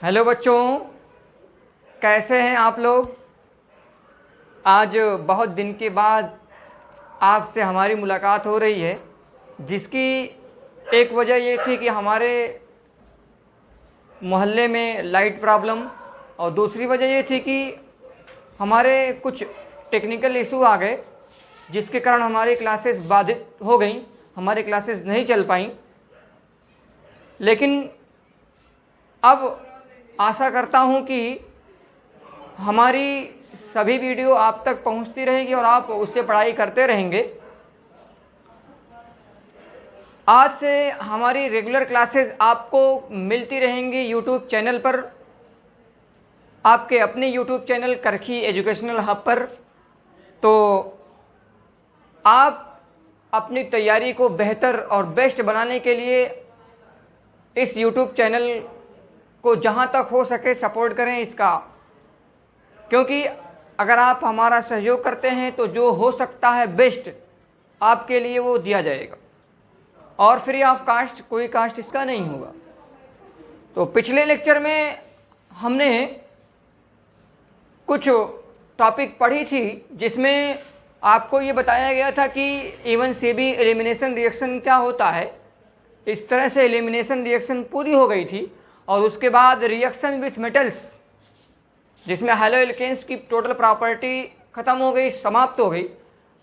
Hello बच्चों, कैसे हैं आप लोग। आज बहुत दिन के बाद आपसे हमारी मुलाकात हो रही है, जिसकी एक वजह ये थी कि हमारे मोहल्ले में लाइट प्रॉब्लम, और दूसरी वजह ये थी कि हमारे कुछ टेक्निकल इशू आ गए, जिसके कारण हमारी क्लासेस बाधित हो गई, हमारी क्लासेस नहीं चल पाई। लेकिन अब आशा करता हूँ कि हमारी सभी वीडियो आप तक पहुँचती रहेगी और आप उससे पढ़ाई करते रहेंगे। आज से हमारी रेगुलर क्लासेस आपको मिलती रहेंगी यूट्यूब चैनल पर, आपके अपने यूट्यूब चैनल करखी एजुकेशनल हब पर। तो आप अपनी तैयारी को बेहतर और बेस्ट बनाने के लिए इस यूट्यूब चैनल को जहाँ तक हो सके सपोर्ट करें इसका, क्योंकि अगर आप हमारा सहयोग करते हैं तो जो हो सकता है बेस्ट आपके लिए वो दिया जाएगा, और फ्री ऑफ कास्ट, कोई कास्ट इसका नहीं होगा। तो पिछले लेक्चर में हमने कुछ टॉपिक पढ़ी थी, जिसमें आपको ये बताया गया था कि इवन सीबी एलिमिनेशन रिएक्शन क्या होता है। इस तरह से एलिमिनेशन रिएक्शन पूरी हो गई थी, और उसके बाद रिएक्शन विथ मेटल्स, जिसमें हैलो एल्केन्स की टोटल प्रॉपर्टी ख़त्म हो गई, समाप्त हो गई।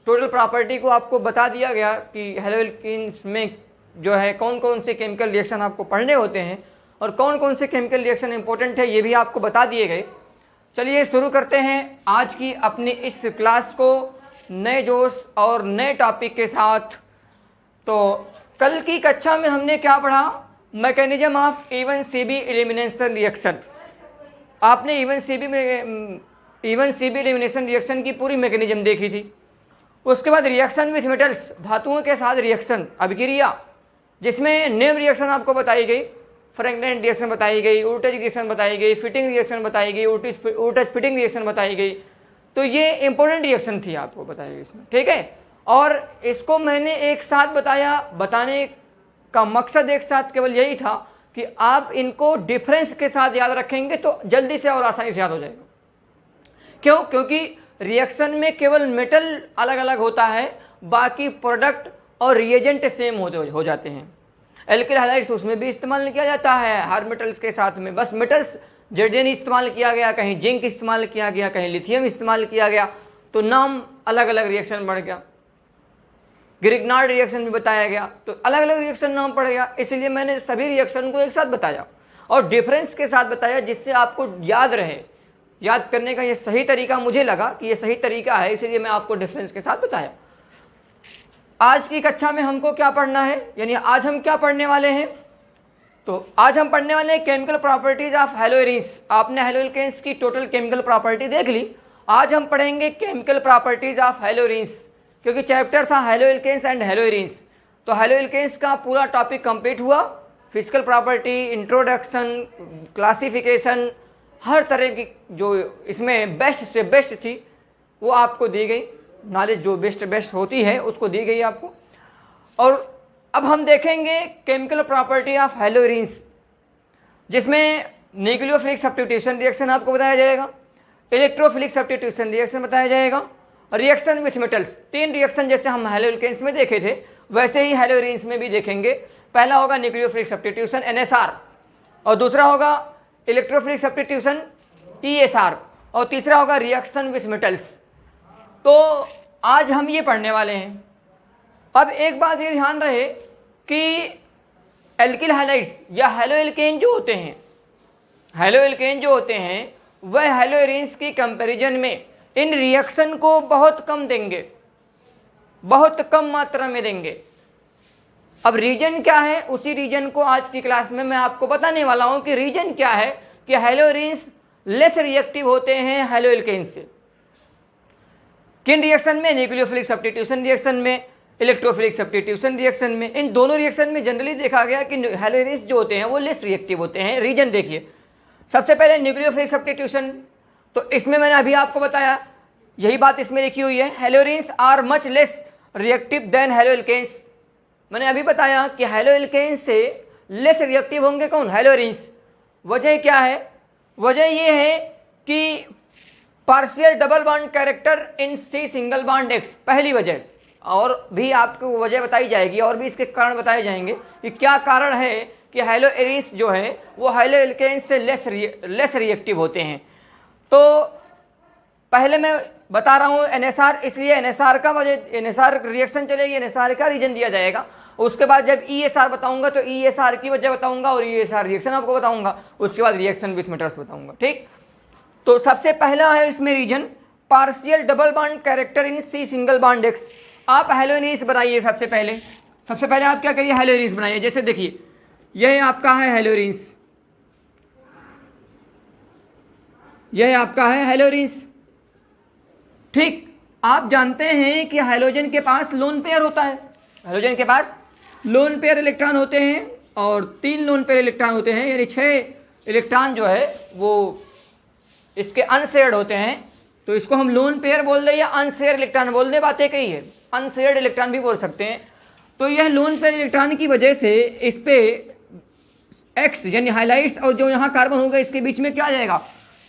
टोटल प्रॉपर्टी को आपको बता दिया गया कि हैलो एल्केन्स में जो है कौन कौन से केमिकल रिएक्शन आपको पढ़ने होते हैं और कौन कौन से केमिकल रिएक्शन इंपॉर्टेंट है, ये भी आपको बता दिए गए। चलिए शुरू करते हैं आज की अपनी इस क्लास को नए जोश और नए टॉपिक के साथ। तो कल की कक्षा में हमने क्या पढ़ा? Mechanism of even CB elimination reaction. आपने इवन सीबी एलिमिनेशन रिएक्शन की पूरी मैकेनिज्म देखी थी। उसके बाद रिएक्शन विथ मेटल्स, धातुओं के साथ रिएक्शन, अभिक्रिया, जिसमें नेम रिएक्शन आपको बताई गई, फ्रैंकलाइन रिएक्शन बताई गई, उर्टेज रिएक्शन बताई गई, फिटिंग रिएक्शन बताई गई, उर्टेज फिटिंग रिएक्शन बताई गई। तो ये इंपॉर्टेंट रिएक्शन थी, आपको बताई गई इसमें, ठीक है। और इसको मैंने एक साथ बताया, बताने का मकसद एक साथ केवल यही था कि आप इनको डिफरेंस के साथ याद रखेंगे तो जल्दी से और आसानी से याद हो जाएगा। क्यों? क्योंकि रिएक्शन में केवल मेटल अलग अलग होता है, बाकी प्रोडक्ट और रिएजेंट सेम हो जाते हैं। एल्किल हाइलाइट्स उसमें भी इस्तेमाल किया जाता है हर मेटल्स के साथ में, बस मेटल्स जेडेन इस्तेमाल किया गया, कहीं जिंक इस्तेमाल किया गया, कहीं लिथियम इस्तेमाल किया गया, तो नाम अलग अलग रिएक्शन बढ़ गया। ग्रिग्नार्ड रिएक्शन भी बताया गया, तो अलग अलग रिएक्शन नाम पड़ गया। इसलिए मैंने सभी रिएक्शन को एक साथ बताया और डिफरेंस के साथ बताया, जिससे आपको याद रहे। याद करने का ये सही तरीका मुझे लगा कि ये सही तरीका है, इसलिए मैं आपको डिफरेंस के साथ बताया। आज की कक्षा में हमको क्या पढ़ना है, यानी आज हम क्या पढ़ने वाले हैं? तो आज हम पढ़ने वाले हैं केमिकल प्रॉपर्टीज ऑफ हैलोइरिन्स। आपने हैलोएल्केन्स की टोटल केमिकल प्रॉपर्टी देख ली। आज हम पढ़ेंगे केमिकल प्रॉपर्टीज ऑफ हैलोइरिन्स, क्योंकि चैप्टर था हैलोएल्केन्स एंड हैलोइरिन्स। तो हैलोएल्केन्स का पूरा टॉपिक कंप्लीट हुआ। फिजिकल प्रॉपर्टी, इंट्रोडक्शन, क्लासिफिकेशन, हर तरह की जो इसमें बेस्ट से बेस्ट थी वो आपको दी गई। नॉलेज जो बेस्ट होती है उसको दी गई आपको। और अब हम देखेंगे केमिकल प्रॉपर्टी ऑफ हैलोइरिन्स, जिसमें न्यूक्लियोफिलिक सब्स्टिट्यूशन रिएक्शन आपको बताया जाएगा, इलेक्ट्रोफिलिक सब्स्टिट्यूशन रिएक्शन बताया जाएगा, रिएक्शन विथ मेटल्स। 3 रिएक्शन जैसे हम हैलोएल्केन्स में देखे थे वैसे ही हैलोइरिन्स में भी देखेंगे। पहला होगा न्यूक्लियोफिलिक सब्स्टिट्यूशन NSR, और दूसरा होगा इलेक्ट्रोफिलिक सब्स्टिट्यूशन ESR, और तीसरा होगा रिएक्शन विथ मेटल्स। तो आज हम ये पढ़ने वाले हैं। अब एक बात ये ध्यान रहे कि एल्किल हैलाइड्स या हैलोएल्केन जो होते हैं वह हैलोइरिन्स की कंपैरिजन में इन रिएक्शन को बहुत कम देंगे, बहुत कम मात्रा में देंगे। अब रीजन क्या है, उसी रीजन को आज की क्लास में मैं आपको बताने वाला हूं कि रीजन क्या है कि हैलोइरिन्स लेस रिएक्टिव होते हैं हैलोएल्केन से। किन रिएक्शन में? न्यूक्लियोफिलिक सब्स्टिट्यूशन रिएक्शन में, इलेक्ट्रोफिलिक सब्स्टिट्यूशन रिएक्शन में। इन दोनों रिएक्शन में जनरली देखा गया कि हैलोइरिन्स जो होते हैं वो लेस रिएक्टिव होते हैं। रीजन देखिए, सबसे पहले न्यूक्लियोफिलिक सब्स्टिट्यूशन, तो इसमें मैंने अभी आपको बताया, यही बात इसमें लिखी हुई है, haloarenes are much less reactive than haloalkanes. मैंने अभी बताया कि हैलोएल्केन्स से लेस रिएक्टिव होंगे कौन? हैलोइरिन्स। वजह क्या है? वजह ये है कि partial double bond character in C single bond X, पहली वजह। और भी आपको वजह बताई जाएगी और भी इसके कारण बताए जाएंगे कि क्या कारण है कि हेलो एरिन्स जो है वो हेलो एल्केन्स से लेस रिएक्टिव होते हैं। तो पहले मैं बता रहा हूँ NSR, इसलिए NSR का वजह, NSR रिएक्शन चलेगी, NSR का रीजन दिया जाएगा। उसके बाद जब ESR बताऊंगा तो ESR की वजह बताऊंगा और ESR रिएक्शन आपको बताऊंगा। उसके बाद रिएक्शन विथ मेटल्स बताऊंगा, ठीक। तो सबसे पहला है इसमें reason partial double bond character in C single bond X. आप हेलोइनिस बनाइए सबसे पहले आप क्या करिए, हेलोइनिस बनाइए। जैसे देखिए यह आपका है हेलोइनिस, यह आपका है हेलोइनिस, ठीक। आप जानते हैं कि हाइड्रोजन के पास लोन पेयर होता है, हाइड्रोजन के पास लोन पेयर इलेक्ट्रॉन होते हैं और 3 लोन पेयर इलेक्ट्रॉन होते हैं, यानी 6 इलेक्ट्रॉन जो है वो इसके अनशेयर्ड होते हैं। तो इसको हम लोन पेयर बोल दें या अनशेयर्ड इलेक्ट्रॉन बोल दें, बातें कही है, अनशेयर्ड इलेक्ट्रॉन भी बोल सकते हैं। तो यह लोन पेयर इलेक्ट्रॉन की वजह से इस पे एक्स यानी हाइलाइट्स और जो यहाँ कार्बन होगा इसके बीच में क्या आ जाएगा,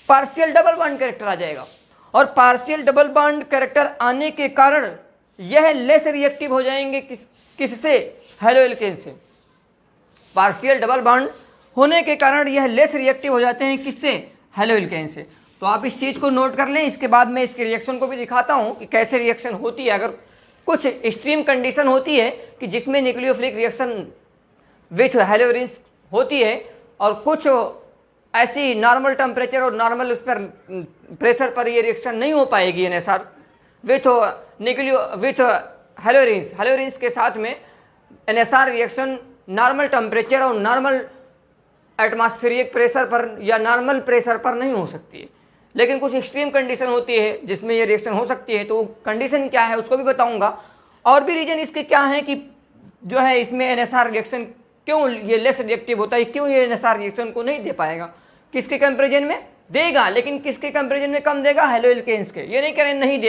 पार्शियल डबल बॉन्ड कैरेक्टर आ जाएगा। और पार्शियल डबल बॉन्ड कैरेक्टर आने के कारण यह लेस रिएक्टिव हो जाएंगे किससे, हेलो एल्केन से। पार्शियल डबल बॉन्ड होने के कारण यह लेस रिएक्टिव हो जाते हैं किससे, हेलो एल्केन से। तो आप इस चीज़ को नोट कर लें। इसके बाद मैं इसके रिएक्शन को भी दिखाता हूँ कि कैसे रिएक्शन होती है। अगर कुछ एक्सट्रीम कंडीशन होती है कि जिसमें न्यूक्लियोफिलिक रिएक्शन विथ हेलोरिन्स होती है और कुछ ऐसी नॉर्मल टेम्परेचर और नॉर्मल उस पर प्रेशर पर ये रिएक्शन नहीं हो पाएगी NSR विथ हेलोरिन्स के साथ में NSR रिएक्शन नॉर्मल टेम्परेचर और नॉर्मल एटमॉस्फेरिक प्रेशर पर या नॉर्मल प्रेशर पर नहीं हो सकती है। लेकिन कुछ एक्सट्रीम कंडीशन होती है जिसमें ये रिएक्शन हो सकती है, तो कंडीशन क्या है उसको भी बताऊंगा। और भी रीजन इसके क्या है कि जो है इसमें NSR रिएक्शन क्यों ये लेस रिएक्टिव होता है, क्यों ये NSR रिएक्शन को नहीं दे पाएगा, किसके कंपेरिजन में देगा, लेकिन किसके कंपेरिजन में कम देगा, हेलो एल्केन्स के। ये नहीं कह रहे नहीं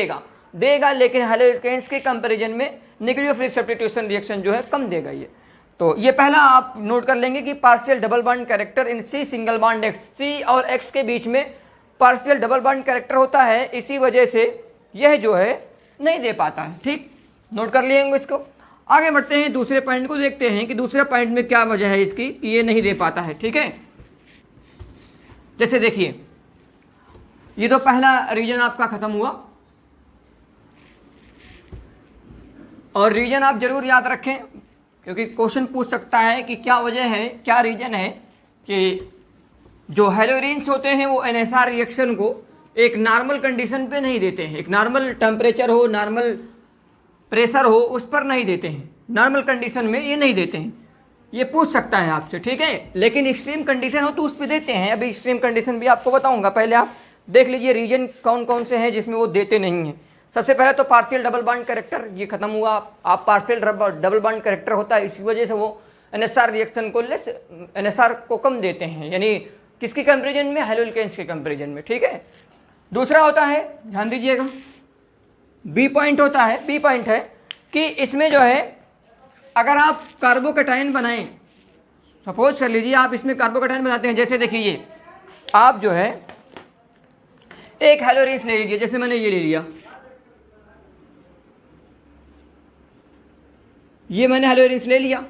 देगा, लेकिन हेलो एल्केन्स के कंपेरिजन में न्यूक्लियोफिलिक सब्स्टिट्यूशन रिएक्शन जो है कम देगा ये। तो ये पहला आप नोट कर लेंगे कि partial double bond character in C single bond X, C और एक्स के बीच में पार्शियल डबल बॉन्ड कैरेक्टर होता है, इसी वजह से यह जो है नहीं दे पाता है, ठीक। नोट कर लिएंगे इसको। आगे बढ़ते हैं, दूसरे पॉइंट को देखते हैं कि दूसरे पॉइंट में क्या वजह है इसकी कि ये नहीं दे पाता है, ठीक है। जैसे देखिए ये तो पहला रीजन आपका खत्म हुआ, और रीजन आप जरूर याद रखें क्योंकि क्वेश्चन पूछ सकता है कि क्या वजह है, क्या रीजन है कि जो हेलोरिन्स होते हैं वो NSR रिएक्शन को एक नॉर्मल कंडीशन पे नहीं देते हैं, एक नॉर्मल टेम्परेचर हो, नॉर्मल प्रेशर हो, उस पर नहीं देते हैं, नॉर्मल कंडीशन में ये नहीं देते हैं। ये पूछ सकता है आपसे, ठीक है। लेकिन एक्सट्रीम कंडीशन हो तो उस पर देते हैं। अभी एक्सट्रीम कंडीशन भी आपको बताऊंगा, पहले आप देख लीजिए रीजन कौन कौन से हैं जिसमें वो देते नहीं हैं। सबसे पहले तो पार्शियल डबल बॉन्ड कैरेक्टर, ये खत्म हुआ। आप पार्शियल डबल बॉन्ड कैरेक्टर होता है, इसी वजह से वो NSR रिएक्शन को लेस, NSR को कम देते हैं, यानी किसके कंपेरिजन में, हेलो एल्केन्स के कंपेरिजन में, ठीक है। दूसरा होता है, ध्यान दीजिएगा, बी पॉइंट होता है। बी पॉइंट है कि इसमें जो है अगर आप कार्बोकैटायन बनाएं, सपोज कर लीजिए आप इसमें कार्बोकैटायन बनाते हैं। जैसे देखिए ये आप जो है एक हेलोरिन्स ले लीजिए, जैसे मैंने ये ले लिया, ये मैंने हेलोरिन्स ले लिया।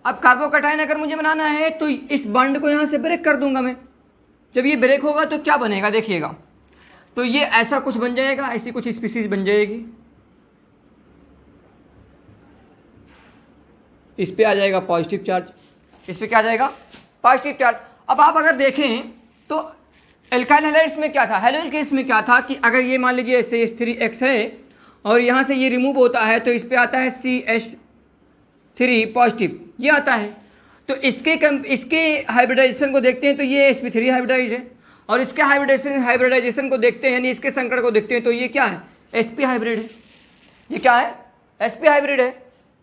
अब कार्बोकैटायन अगर मुझे बनाना है तो इस बॉन्ड को यहाँ से ब्रेक कर दूंगा मैं। जब ये ब्रेक होगा तो क्या बनेगा देखिएगा, तो ये ऐसा कुछ बन जाएगा, ऐसी कुछ स्पीसीज बन जाएगी, इस पे आ जाएगा पॉजिटिव चार्ज, इस पे क्या आ जाएगा, पॉजिटिव चार्ज। अब आप अगर देखें तो एल्काइल हैलाइड्स में क्या था, हेलो एल्केन्स में क्या था कि अगर ये मान लीजिए ऐसे H3X है और यहाँ से ये रिमूव होता है तो इस पे आता है CH3 पॉजिटिव, ये आता है। तो इसके हाइब्रिडाइजेशन को देखते हैं तो ये sp3 हाइब्रिडाइज है, और इसके हाइब्रिडाइजेशन को देखते हैं यानी इसके संकरण को देखते हैं तो ये क्या है, sp हाइब्रिड है। ये क्या है, sp हाइब्रिड है।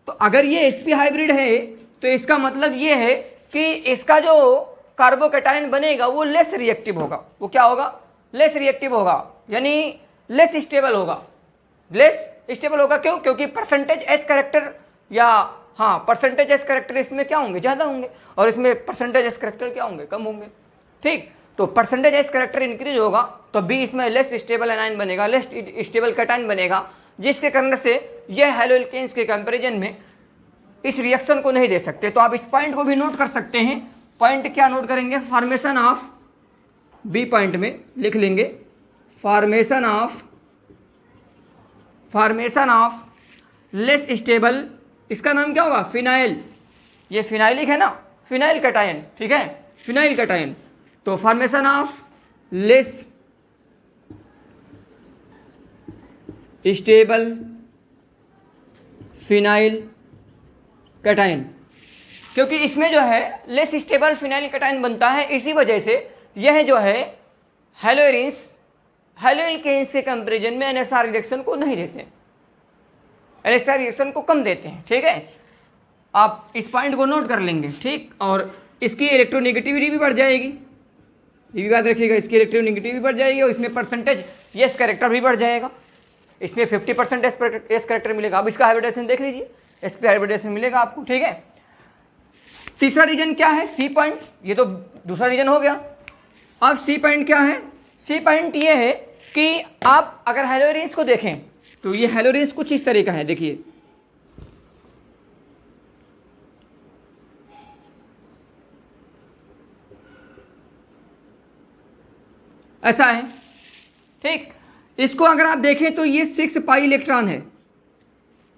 तो अगर ये sp हाइब्रिड है तो इसका मतलब ये है कि इसका जो कार्बोकैटायन बनेगा वो लेस रिएक्टिव होगा। वो क्या होगा, लेस रिएक्टिव होगा, यानी लेस स्टेबल होगा। लेस स्टेबल होगा क्यों, क्योंकि परसेंटेज S कैरेक्टर या हाँ, परसेंटेज एस करेक्टर इसमें क्या होंगे, ज़्यादा होंगे, और इसमें परसेंटेज एस करेक्टर क्या होंगे, कम होंगे। ठीक, तो परसेंटेज एस करेक्टर इंक्रीज होगा तो बी इसमें लेस स्टेबल एनाइन बनेगा, लेस स्टेबल कैटायन बनेगा, जिसके कारण से यह हैलोएल्केन्स के कंपैरिजन में इस रिएक्शन को नहीं दे सकते। तो आप इस पॉइंट को भी नोट कर सकते हैं। पॉइंट क्या नोट करेंगे, फॉर्मेशन ऑफ, बी पॉइंट में लिख लेंगे फॉर्मेशन ऑफ लेस स्टेबल, इसका नाम क्या होगा, फिनाइल, ये फिनाइलिक है ना, फिनाइल कैटायन, ठीक है, फिनाइल कैटायन। तो formation of less stable phenyl cation, क्योंकि इसमें जो है लेस स्टेबल फिनाइल कैटायन बनता है, इसी वजह से यह जो है हैलोएल्केन्स के कंपैरिजन में एनएसआर रिएक्शन को नहीं देते, एनएसआर रिएक्शन को कम देते हैं। ठीक है, आप इस पॉइंट को नोट कर लेंगे। ठीक, और इसकी इलेक्ट्रोनेगेटिविटी भी बढ़ जाएगी, ये भी बात रखिएगा, इसकी इलेक्ट्रोनेगेटिविटी भी बढ़ जाएगी, और इसमें परसेंटेज एस कैरेक्टर भी बढ़ जाएगा, इसमें 50% एस कैरेक्टर मिलेगा। अब इसका हाइब्रिडेशन देख लीजिए, इसका हाइब्रिडेशन मिलेगा आपको। ठीक है, तीसरा रीजन क्या है, सी पॉइंट, ये तो दूसरा रीजन हो गया। अब सी पॉइंट क्या है, सी पॉइंट ये है कि आप अगर हैलोरेंस को देखें तो ये हैलोरेंस कुछ इस तरह का है, देखिए ऐसा है। ठीक, इसको अगर आप देखें तो ये 6 पाई इलेक्ट्रॉन है,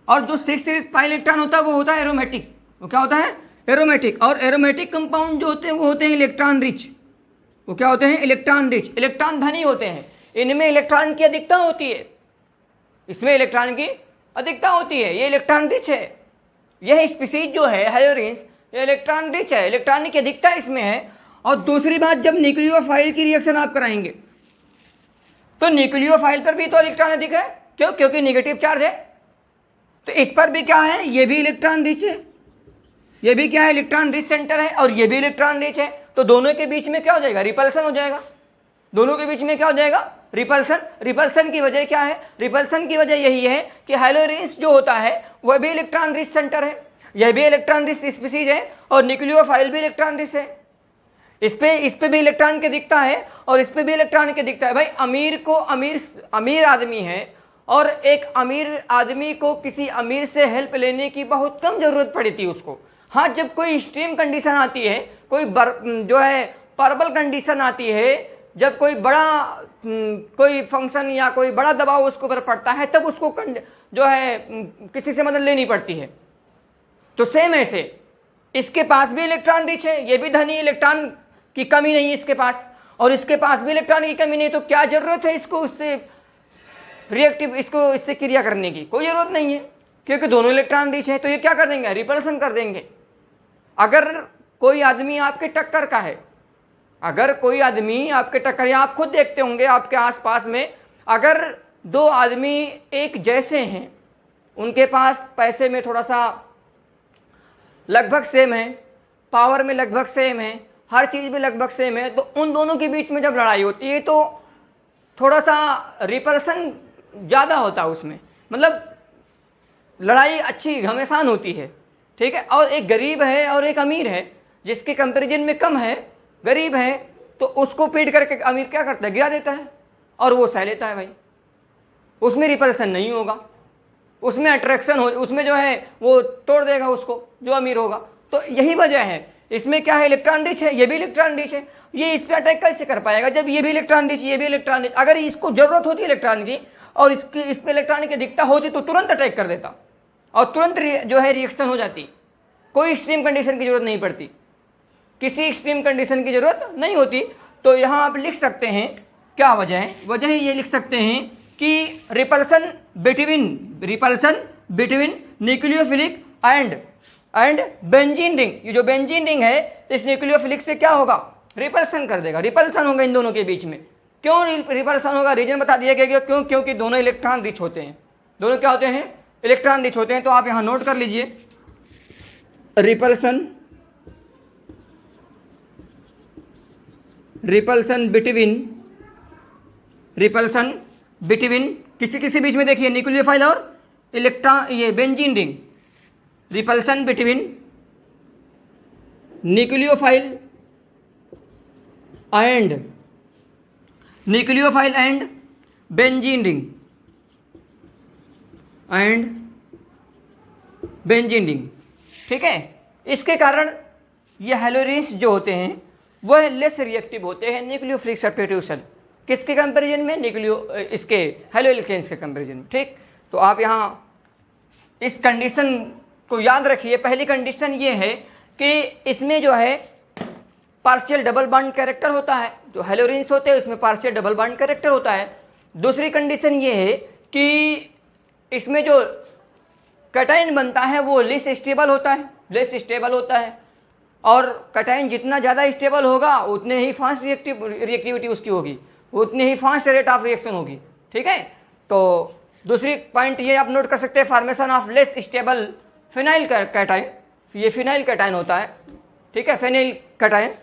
और जो 6 पाई इलेक्ट्रॉन होता है वो होता है एरोमेटिक। वो क्या होता है, एरोमेटिक। और एरोमेटिक कंपाउंड जो होते हैं वो होते हैं इलेक्ट्रॉन रिच। वो क्या होते हैं, इलेक्ट्रॉन रिच, इलेक्ट्रॉन धनी होते हैं। इनमें इलेक्ट्रॉन की अधिकता होती है, इसमें इलेक्ट्रॉन की अधिकता होती है, ये इलेक्ट्रॉन रिच है। यह स्पीसीज जो है हैलोरेंस, ये इलेक्ट्रॉन रिच है, इलेक्ट्रॉन की अधिकता इसमें है। और दूसरी बात, जब न्यूक्लियोफाइल की रिएक्शन आप कराएंगे तो न्यूक्लियोफाइल पर भी तो इलेक्ट्रॉन अधिक है, क्यों, क्योंकि नेगेटिव चार्ज है। तो इस पर भी क्या है, ये भी इलेक्ट्रॉन रिच है, ये भी क्या है, इलेक्ट्रॉन रिच सेंटर है, और ये भी इलेक्ट्रॉन रिच है। तो दोनों के बीच में क्या हो जाएगा, रिपल्सन हो जाएगा। दोनों के बीच में क्या हो जाएगा, रिपल्सन। रिपल्सन की वजह क्या है, रिपल्सन की वजह यही है कि हैलोरेंस जो होता है वह भी इलेक्ट्रॉन रिच सेंटर है, यह भी इलेक्ट्रॉन रिच स्पीसीज है, और न्यूक्लियोफाइल भी इलेक्ट्रॉन रिच है। इस पे भी इलेक्ट्रॉन की दिखता है, और इस पे भी इलेक्ट्रॉन की दिखता है। भाई अमीर आदमी है, और एक अमीर आदमी को किसी अमीर से हेल्प लेने की बहुत कम जरूरत पड़ी थी उसको। हाँ, जब कोई एक्सट्रीम कंडीशन आती है, कोई जो है परबल कंडीशन आती है, जब कोई बड़ा कोई फंक्शन या कोई बड़ा दबाव उसके ऊपर पड़ता है, तब उसको जो है किसी से मदद लेनी पड़ती है। तो सेम ऐसे इसके पास भी इलेक्ट्रॉन रिच है, ये भी धनी, इलेक्ट्रॉन की कमी नहीं है इसके पास, और इसके पास भी इलेक्ट्रॉन की कमी नहीं। तो क्या जरूरत है इसको उससे रिएक्टिव, इसको इससे क्रिया करने की कोई जरूरत नहीं है, क्योंकि दोनों इलेक्ट्रॉन रिच है। तो ये क्या कर देंगे, रिपल्सन कर देंगे। अगर कोई आदमी आपके टक्कर का है, अगर कोई आदमी आपके टक्कर, या आप खुद देखते होंगे आपके आसपास में, अगर दो आदमी एक जैसे हैं, उनके पास पैसे में थोड़ा सा लगभग सेम है, पावर में लगभग सेम है, हर चीज़ में लगभग सेम है, तो उन दोनों के बीच में जब लड़ाई होती है तो थोड़ा सा रिपल्सन ज़्यादा होता है उसमें, मतलब लड़ाई अच्छी घमासान होती है। ठीक है, और एक गरीब है और एक अमीर है, जिसके कंपैरिजन में कम है, गरीब है, तो उसको पीट करके अमीर क्या करता है, गिरा देता है, और वो सह लेता है। भाई उसमें रिपल्सन नहीं होगा, उसमें अट्रैक्शन हो, उसमें जो है वो तोड़ देगा उसको जो अमीर होगा। तो यही वजह है, इसमें क्या है, इलेक्ट्रॉन रिच है, ये भी इलेक्ट्रॉन रिच है। ये इस पर अटैक कैसे कर पाएगा, जब ये भी इलेक्ट्रॉन रिच, ये भी इलेक्ट्रॉन रिच। अगर इसको जरूरत होती इलेक्ट्रॉन की, और इस पर इलेक्ट्रॉन की दिखता होती, तो तुरंत अटैक कर देता, और तुरंत जो है रिएक्शन हो जाती। कोई एक्सट्रीम कंडीशन की जरूरत नहीं पड़ती, किसी एक्सट्रीम कंडीशन की जरूरत नहीं होती। तो यहाँ आप लिख सकते हैं क्या वजह है, वजह ये लिख सकते हैं कि repulsion between nucleophilic and benzene ring. ये जो बेंजीन रिंग है, इस न्यूक्लियोफिलिक से क्या होगा, रिपल्सन कर देगा, रिपल्सन होगा इन दोनों के बीच में। क्यों रिपल्सन होगा, रीजन बता दिया गया, क्यों, क्योंकि दोनों इलेक्ट्रॉन रिच होते हैं। दोनों क्या होते हैं, इलेक्ट्रॉन रिच होते हैं। तो आप यहाँ नोट कर लीजिए, रिपल्सन बिटवीन किसी बीच में, देखिए न्यूक्लियोफाइल और इलेक्ट्रॉन, ये benzene ring, repulsion between nucleophile and benzene ring ठीक है। इसके कारण ये हैलोरिन्स जो होते हैं वह लेस रिएक्टिव होते हैं न्यूक्लियोफिलिक सब्स्टिट्यूशन किसके कंपैरिजन में, इसके हैलोएल्केन्स के कंपैरिजन में। ठीक, तो आप यहाँ इस कंडीशन को याद रखिए। पहली कंडीशन ये है कि इसमें जो है पार्शियल डबल बॉन्ड कैरेक्टर होता है, जो हैलोरिन्स होते हैं उसमें पार्शियल डबल बॉन्ड कैरेक्टर होता है। दूसरी कंडीशन ये है कि इसमें जो कैटायन बनता है वो लेस स्टेबल होता है, और कैटायन जितना ज़्यादा स्टेबल होगा उतने ही फास्ट रिएक्टिविटी उसकी होगी, उतनी ही फास्ट रेट ऑफ रिएक्शन होगी। ठीक है, तो दूसरी पॉइंट ये आप नोट कर सकते हैं, formation of less stable phenyl cation, ये फिनाइल कैटायन होता है। ठीक है, फिनाइल कैटायन।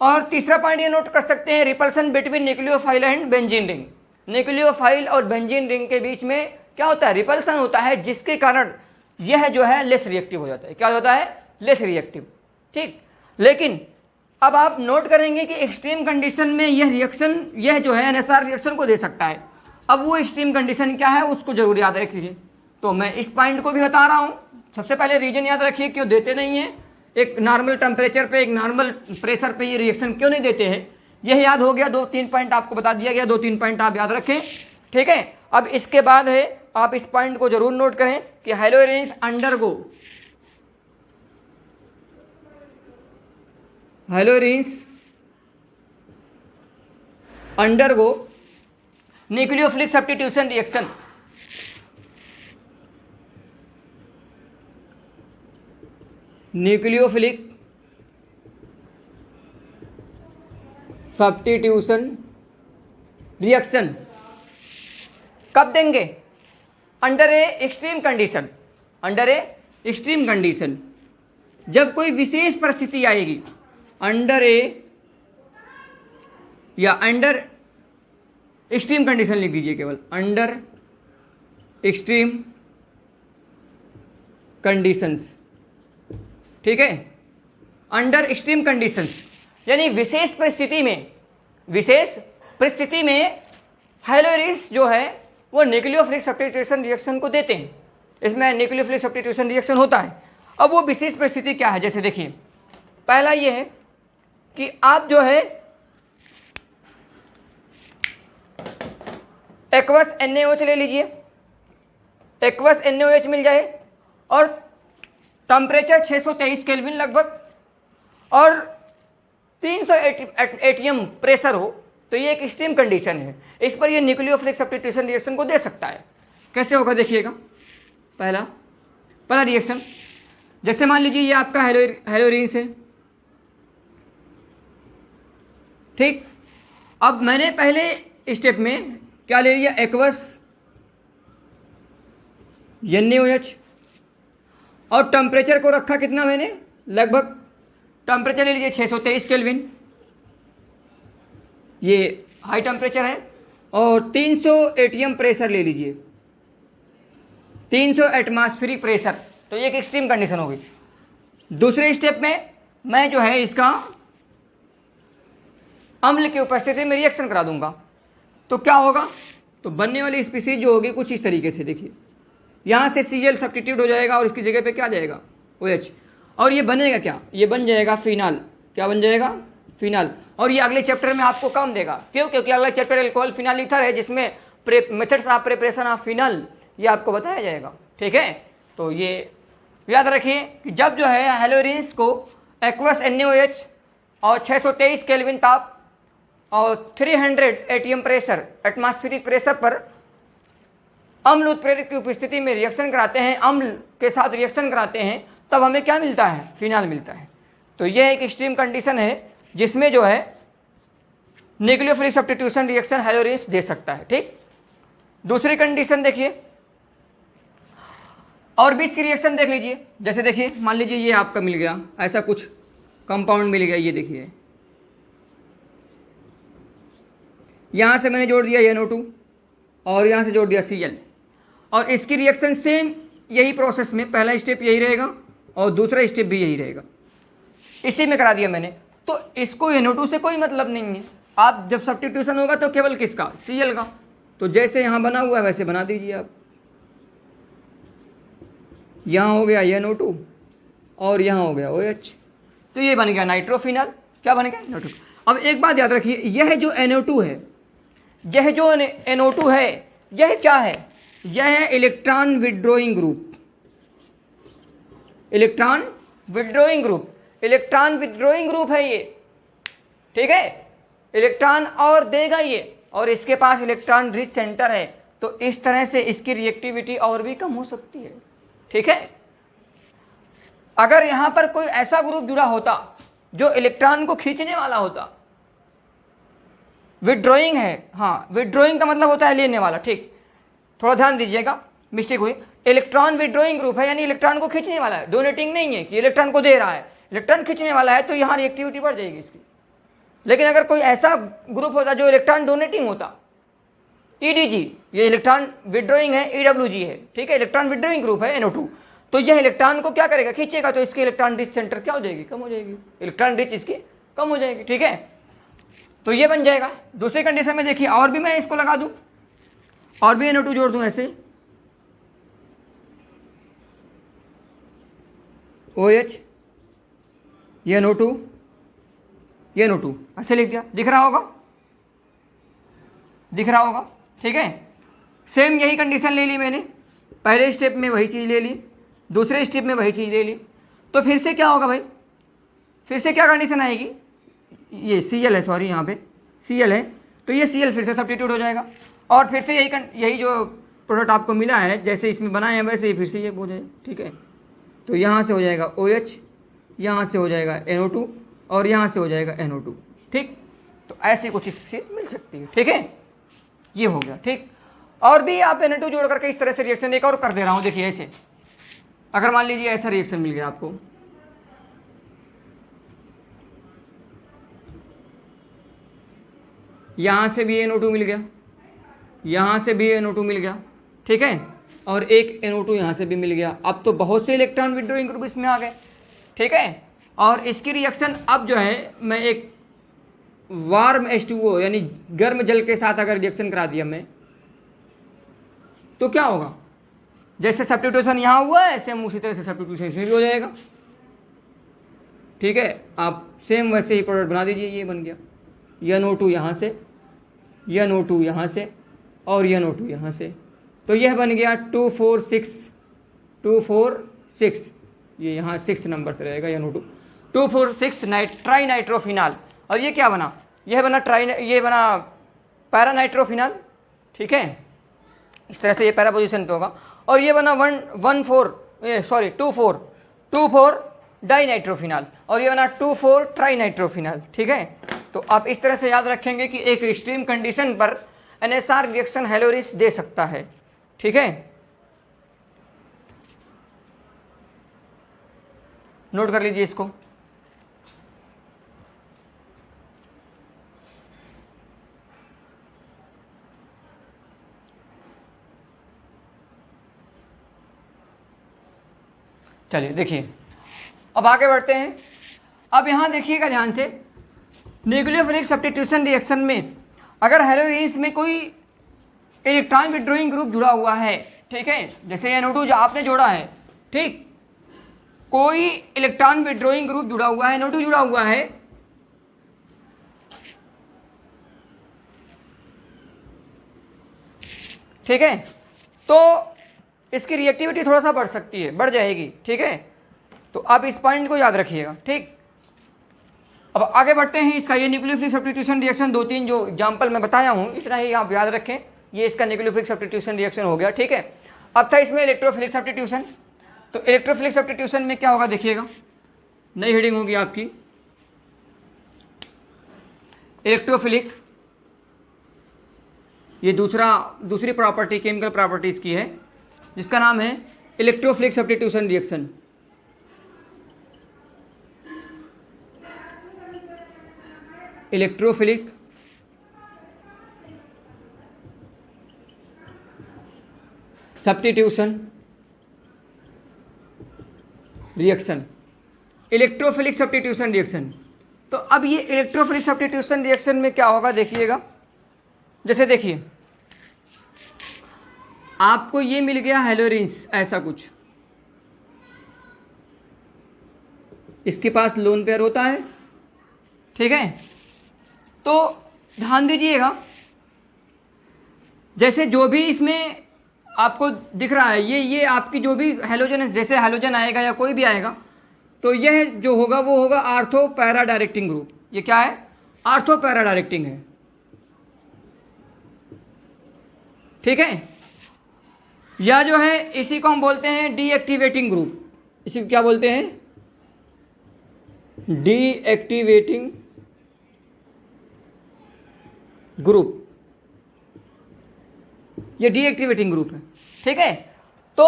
और तीसरा पॉइंट ये नोट कर सकते हैं, repulsion between nucleophile and benzene ring. Nucleophile और बेंजीन रिंग के बीच में क्या होता है, रिपल्सन होता है, जिसके कारण यह जो है लेस रिएक्टिव हो जाता है। क्या होता है, लेस रिएक्टिव। ठीक, लेकिन अब आप नोट करेंगे कि एक्सट्रीम कंडीशन में यह जो है एनएसआर रिएक्शन को दे सकता है। अब वो एक्सट्रीम कंडीशन क्या है उसको जरूर याद रखिए। तो मैं इस पॉइंट को भी बता रहा हूँ। सबसे पहले रीजन याद रखिए क्यों देते नहीं है, एक नॉर्मल टेम्परेचर पे, एक नॉर्मल प्रेशर पे ये रिएक्शन क्यों नहीं देते हैं, यह याद हो गया। 2-3 पॉइंट आपको बता दिया गया, 2-3 पॉइंट आप याद रखें। ठीक है, अब इसके बाद है, आप इस पॉइंट को जरूर नोट करें कि haloarenes undergo nucleophilic substitution reaction. Nucleophilic substitution reaction कब देंगे, अंडर ए एक्सट्रीम कंडीशन, जब कोई विशेष परिस्थिति आएगी, अंडर एक्सट्रीम कंडीशन लिख दीजिए, केवल अंडर एक्सट्रीम कंडीशंस। ठीक है, अंडर एक्सट्रीम कंडीशंस यानी विशेष परिस्थिति में हैलोरिन्स जो है वो न्यूक्लियोफिलिक सब्स्टिट्यूशन रिएक्शन को देते हैं। इसमें न्यूक्लियोफिलिक सब्स्टिट्यूशन रिएक्शन होता है। अब वो विशेष परिस्थिति क्या है, जैसे देखिए, पहला ये है कि आप जो है एक्वस NaOH ले लीजिए, एक्वस NaOH मिल जाए और टेम्परेचर 623 केल्विन लगभग और 300 एटीएम प्रेशर हो, तो ये एक एक्सट्रीम कंडीशन है। इस पर ये न्यूक्लियोफिलिक सब्स्टिट्यूशन रिएक्शन को दे सकता है। कैसे होगा देखिएगा, पहला रिएक्शन, जैसे मान लीजिए ये आपका हैलोरिन्स है। ठीक, अब मैंने पहले स्टेप में क्या ले लिया, एक्वस NaOH और टेम्परेचर को रखा कितना मैंने, लगभग टेम्परेचर ले लीजिए 623 केल्विन, ये हाई टेम्परेचर है, और 300 एटीएम प्रेशर ले लीजिए, 300 एटमॉस्फेरिक प्रेशर, तो ये एक एक्सट्रीम कंडीशन होगी। दूसरे स्टेप में मैं जो है इसका अम्ल की उपस्थिति में रिएक्शन करा दूंगा, तो क्या होगा, तो बनने वाली स्पीसीज जो होगी कुछ इस तरीके से, देखिए यहाँ से Cl सब्स्टिट्यूट हो जाएगा और इसकी जगह पे क्या जाएगा, OH, और ये बनेगा क्या, ये बन जाएगा फिनाल। क्या बन जाएगा, फिनाल। और ये अगले चैप्टर में आपको काम देगा, क्यों, क्योंकि अगला चैप्टर अल्कोहल फिनाल ईथर है, जिसमें methods of preparation of phenol ये आपको बताया जाएगा। ठीक है, तो ये याद रखिए कि जब जो है हैलोरिन्स को एक्वस NaOH और 623 केल्विन ताप और 300 एटीएम प्रेशर, एटमॉस्फेरिक प्रेशर पर अम्ल उत्प्रेरक की उपस्थिति में रिएक्शन कराते हैं, अम्ल के साथ रिएक्शन कराते हैं, तब हमें क्या मिलता है, फिनाल मिलता है। तो यह एक एक्सट्रीम कंडीशन है जिसमें जो है न्यूक्लियोफिलिक सब्स्टिट्यूशन रिएक्शन हैलोरिन्स दे सकता है। ठीक, दूसरी कंडीशन देखिए, और बीच की रिएक्शन देख लीजिए। जैसे देखिए, मान लीजिए ये आपका मिल गया, ऐसा कुछ कंपाउंड मिल गया, ये देखिए यहाँ से मैंने जोड़ दिया NO2 और यहाँ से जोड़ दिया Cl, और इसकी रिएक्शन सेम यही प्रोसेस में, पहला स्टेप यही रहेगा, और दूसरा स्टेप भी यही रहेगा, इसी में करा दिया मैंने। तो इसको NO2 से कोई मतलब नहीं है। आप जब सब्स्टिट्यूशन होगा तो केवल किसका, Cl का। तो जैसे यहाँ बना हुआ है वैसे बना दीजिए आप। यहाँ हो गया NO2 और यहाँ हो गया OH, तो ये बन गया नाइट्रोफिनॉल। क्या बन गया, NO2। अब एक बात याद रखिए, यह जो NO2 है, यह जो NO2 है, यह क्या है, यह है electron withdrawing group. Electron withdrawing group, electron withdrawing group है ये, ठीक है। इलेक्ट्रॉन और देगा ये, और इसके पास इलेक्ट्रॉन रिच सेंटर है, तो इस तरह से इसकी रिएक्टिविटी और भी कम हो सकती है, ठीक है। अगर यहां पर कोई ऐसा ग्रुप जुड़ा होता जो इलेक्ट्रॉन को खींचने वाला होता, विड्रॉइंग है, हाँ विड्रॉइंग का मतलब होता है लेने वाला, ठीक, थोड़ा ध्यान दीजिएगा, मिस्टेक हुई। इलेक्ट्रॉन विड्रॉइंग ग्रुप है, यानी इलेक्ट्रॉन को खींचने वाला है, डोनेटिंग नहीं है कि इलेक्ट्रॉन को दे रहा है, इलेक्ट्रॉन खींचने वाला है, तो यहाँ रिएक्टिविटी बढ़ जाएगी इसकी। लेकिन अगर कोई ऐसा ग्रुप होता जो इलेक्ट्रॉन डोनेटिंग होता, EDG, ये इलेक्ट्रॉन विड्रॉइंग है, EWG है, ठीक है, इलेक्ट्रॉन विड्रॉइंग ग्रुप है NO2, तो यह इलेक्ट्रॉन को क्या करेगा, खींचेगा, तो इसकी इलेक्ट्रॉन रिच सेंटर क्या हो जाएगी, कम हो जाएगी, इलेक्ट्रॉन रिच इसकी कम हो जाएगी, ठीक है। तो ये बन जाएगा। दूसरी कंडीशन में देखिए, और भी मैं इसको लगा दूं, और भी NO2 जोड़ दूं ऐसे, OH, ये NO2, ये NO2, ऐसे लिख दिया, दिख रहा होगा, दिख रहा होगा, ठीक है। सेम यही कंडीशन ले ली मैंने, पहले स्टेप में वही चीज़ ले ली, दूसरे स्टेप में वही चीज़ ले ली, तो फिर से क्या होगा भाई, फिर से क्या कंडीशन आएगी, ये Cl है, सॉरी यहाँ पे Cl है, तो ये Cl फिर से सब्स्टिट्यूट हो जाएगा, और फिर से यही जो प्रोडक्ट आपको मिला है, जैसे इसमें बनाए हैं वैसे ही फिर से ये हो जाए, ठीक है। तो यहाँ से हो जाएगा OH, यहाँ से हो जाएगा NO2, और यहाँ से हो जाएगा NO2, ठीक। तो ऐसी कुछ स्पीशीज मिल सकती है, ठीक है, ये हो गया, ठीक। और भी आप NO2 जोड़ करके इस तरह से रिएक्शन एक और कर दे रहा हूँ, देखिए ऐसे, अगर मान लीजिए ऐसा रिएक्शन मिल गया आपको, यहाँ से भी NO2 मिल गया, यहाँ से भी NO2 मिल गया, ठीक है, और एक NO2 यहाँ से भी मिल गया। अब तो बहुत से इलेक्ट्रॉन विड्रॉइंग ग्रुप इसमें आ गए, ठीक है। और इसकी रिएक्शन अब जो है, मैं एक वार्म H2O यानी गर्म जल के साथ अगर रिएक्शन करा दिया मैं, तो क्या होगा, जैसे सब्स्टिट्यूशन यहाँ हुआ है सेम उसी तरह से सब्स्टिट्यूशन इसमें भी हो जाएगा, ठीक है। आप सेम वैसे ही प्रोडक्ट बना दीजिए, ये बन गया NO2 यहाँ से, NO2 यहाँ से, और NO2 यहाँ से, तो यह बन गया 246, ये यहाँ 6 नंबर से रहेगा NO2, 246 ट्राई नाइट्रोफिनॉल। और ये क्या बना, यह बना ये बना पैरा नाइट्रोफिनॉल, ठीक है, इस तरह से ये पैरा पोजीशन पे होगा। और ये बना 24 डाई नाइट्रोफिनॉल, और ये बना 24 ट्राई नाइट्रोफिनॉल, ठीक है। तो आप इस तरह से याद रखेंगे कि एक एक्सट्रीम कंडीशन पर NSR रिएक्शन हेलोरिस दे सकता है, ठीक है, नोट कर लीजिए इसको। चलिए देखिए, अब आगे बढ़ते हैं। अब यहां देखिएगा ध्यान से, न्यूक्लियोफिलिक सब्स्टिट्यूशन रिएक्शन में अगर हेलोरिन्स में कोई इलेक्ट्रॉन विड्रॉइंग ग्रुप जुड़ा हुआ है, ठीक है, जैसे NO2 जो आपने जोड़ा है, ठीक, कोई इलेक्ट्रॉन विड्रॉइंग ग्रुप जुड़ा हुआ है, NO2 जुड़ा हुआ है, ठीक है, तो इसकी रिएक्टिविटी थोड़ा सा बढ़ सकती है, बढ़ जाएगी, ठीक है। तो आप इस पॉइंट को याद रखिएगा, ठीक। अब आगे बढ़ते हैं। इसका ये न्यूक्लियोफिलिक सब्स्टिट्यूशन रिएक्शन 2-3 जो एग्जांपल मैं बताया हूं, इतना ही आप याद रखें। ये इसका न्यूक्लियोफिलिक सब्स्टिट्यूशन रिएक्शन हो गया, ठीक है। अब था इसमें इलेक्ट्रोफिलिक सब्स्टिट्यूशन। तो इलेक्ट्रोफिलिक सब्स्टिट्यूशन में क्या होगा देखिएगा, नई हेडिंग होगी आपकी, इलेक्ट्रोफिलिक, ये दूसरी प्रॉपर्टी केमिकल प्रॉपर्टीज की है, जिसका नाम है electrophilic substitution reaction. Electrophilic substitution reaction, electrophilic substitution reaction. तो अब ये इलेक्ट्रोफिलिक सब्स्टिट्यूशन रिएक्शन में क्या होगा देखिएगा, जैसे देखिए आपको ये मिल गया हेलोरिन्स ऐसा कुछ, इसके पास लोन पेयर होता है, ठीक है। तो ध्यान दीजिएगा, जैसे जो भी इसमें आपको दिख रहा है ये आपकी जो भी हैलोजन, जैसे हैलोजन आएगा या कोई भी आएगा, तो यह जो होगा वो होगा आर्थो पैरा डायरेक्टिंग ग्रुप। ये क्या है? आर्थो पैरा डायरेक्टिंग है, ठीक है। या जो है इसी को हम बोलते हैं डीएक्टिवेटिंग ग्रुप। इसी को क्या बोलते हैं? Deactivating group. ये डीएक्टिवेटिंग ग्रुप है, ठीक है। तो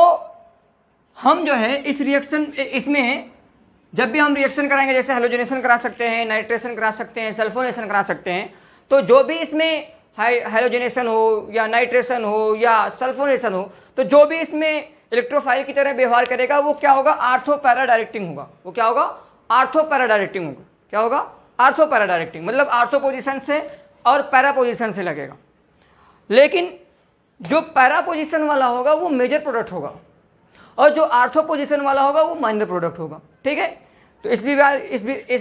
हम जो है इस रिएक्शन, इसमें जब भी हम रिएक्शन कराएंगे, जैसे हेलोजनेशन करा सकते हैं, नाइट्रेशन करा सकते हैं, सल्फोनेशन करा सकते हैं, तो जो भी इसमें हेलोजनेशन हो या नाइट्रेशन हो या सल्फोनेशन हो, तो जो भी इसमें इलेक्ट्रोफाइल की तरह व्यवहार करेगा वो क्या होगा? आर्थो पैरा डायरेक्टिंग होगा। वो क्या होगा? आर्थो पैरा डायरेक्टिंग होगा। क्या होगा? आर्थो पैरा डायरेक्टिंग, मतलब आर्थो पोजीशन से और पैरा पोजीशन से लगेगा। लेकिन जो पैरा पोजीशन वाला होगा वो मेजर प्रोडक्ट होगा और जो आर्थो पोजीशन वाला होगा वो माइनर प्रोडक्ट होगा, ठीक है। तो इस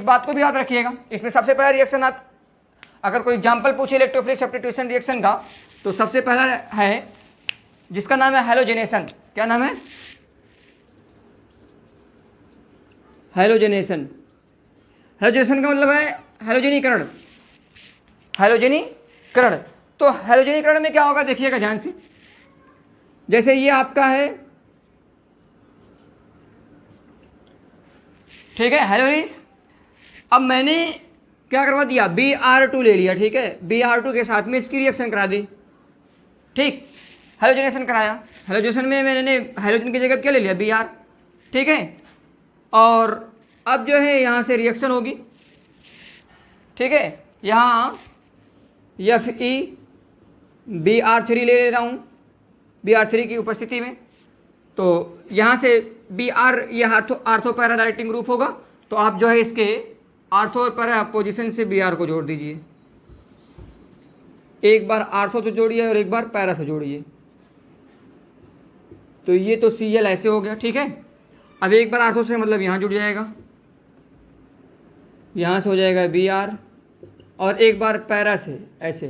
बात को भी याद रखिएगा। इसमें सबसे पहला रिएक्शन, आप अगर कोई एग्जांपल पूछे इलेक्ट्रोफिलिक सब्स्टिट्यूशन रिएक्शन का, तो सबसे पहला है जिसका नाम है हेलोजनेशन। क्या नाम है? हेलोजनेशन। हेलोजनेशन का मतलब है हेलोजनीकरण। हेलोजनीकरण। तो हेलोजनीकरण में क्या होगा देखिएगा ध्यान से, जैसे ये आपका है, ठीक है, हेलोरिस। अब मैंने क्या करवा दिया? Br2 ले लिया, ठीक है। Br2 के साथ में इसकी रिएक्शन करा दी, ठीक। हेलोजनेशन कराया। हेलोजनेशन में मैंने हेलोजन की जगह क्या ले लिया? Br, ठीक है। और अब जो है यहाँ से रिएक्शन होगी, ठीक है। यहाँ Fe Br3 ले रहा हूँ Br3 की उपस्थिति में। तो यहाँ से Br यह आर्थो पैरा डायरेक्टिंग ग्रुप होगा, तो आप जो है इसके आर्थो और पैरा पोजीशन से Br को जोड़ दीजिए। एक बार आर्थो से जोड़िए और एक बार पैरा से जोड़िए, तो ये तो Cl ऐसे हो गया, ठीक है। अब एक बार आर्थो से मतलब यहाँ जुड़ जाएगा, यहाँ से हो जाएगा Br, और एक बार पैरा से ऐसे,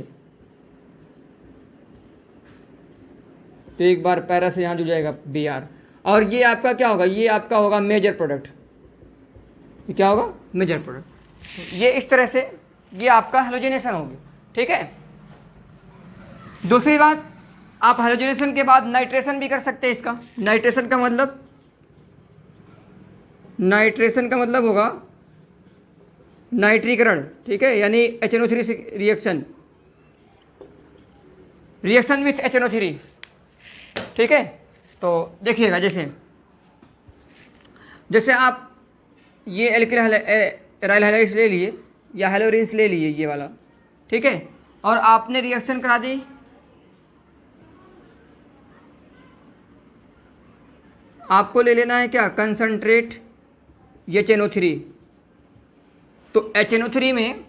तो एक बार पैरा से यहाँ जुड़ जाएगा Br, और ये आपका क्या होगा? ये आपका होगा मेजर प्रोडक्ट। ये क्या होगा? Major product. ये इस तरह से ये आपका हेलोजनेशन होगी, ठीक है। दूसरी बात, आप हेलोजनेशन के बाद नाइट्रेशन भी कर सकते हैं। इसका नाइट्रेशन का मतलब होगा नाइट्रीकरण, ठीक है, यानी HNO3 से रिएक्शन विथ HNO3, ठीक है। तो देखिएगा, जैसे आप ये एल्किल हैलाइड्स ले लिए या हेलोरिन्स ले लिए, ये वाला, ठीक है, और आपने रिएक्शन करा दी। आपको ले लेना है क्या? Concentrate HNO3। तो HNO3 में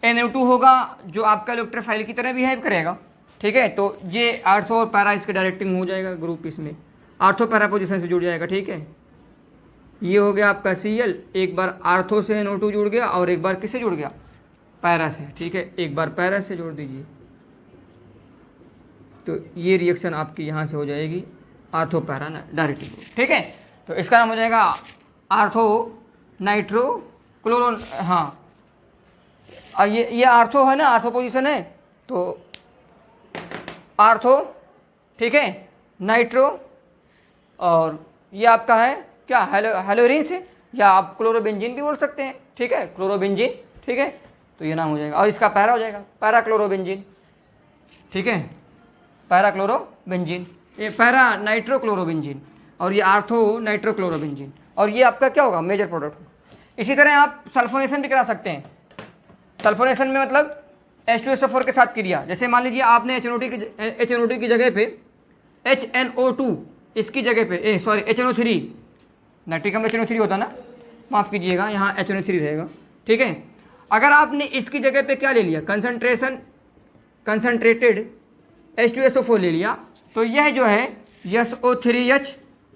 NO2 होगा जो आपका इलेक्ट्रोफाइल की तरह बिहेव करेगा, ठीक है। तो ये आर्थो और पैरा इसके डायरेक्टिंग हो जाएगा ग्रुप, इसमें आर्थो पैरा पोजीशन से जुड़ जाएगा, ठीक है। ये हो गया आपका Cl, एक बार आर्थो से NO2 जुड़ गया और एक बार किससे जुड़ गया? पैरा से, ठीक है। एक बार पैरा से जोड़ दीजिए, तो ये रिएक्शन आपकी यहाँ से हो जाएगी आर्थो पैरा डायरेक्टिंग ग्रुप, ठीक है। तो इसका नाम हो जाएगा आर्थो नाइट्रो क्लोरो। हाँ, और ये आर्थो है ना, आर्थो पोजीशन है, तो आर्थो, ठीक है, नाइट्रो, और ये आपका है क्या? हेलोरिन्स है, या आप क्लोरोबेंजीन भी बोल सकते हैं, ठीक है, क्लोरोबेंजीन, ठीक है। तो ये नाम हो जाएगा, और इसका पैरा हो जाएगा पैरा क्लोरोबेंजीन, ठीक है, पैरा क्लोरोबेंजीन, ये पैरा नाइट्रो क्लोरोबेंजीन, और ये आर्थो नाइट्रो क्लोरोबेंजीन, और ये आपका क्या होगा? मेजर प्रोडक्ट होगा। इसी तरह आप सल्फोनेशन भी करा सकते हैं। सल्फोनेशन में मतलब H2SO4 के साथ क्रिया, जैसे मान लीजिए आपने HNO2 की जगह पे HNO2 इसकी जगह पे HNO3 नाइट्रिक अम्ल HNO3 होता ना, माफ़ कीजिएगा, यहाँ HNO3 रहेगा। ठीक है, अगर आपने इसकी जगह पे क्या ले लिया, कंसनट्रेटेड H2SO4 ले लिया, तो यह जो है SO3H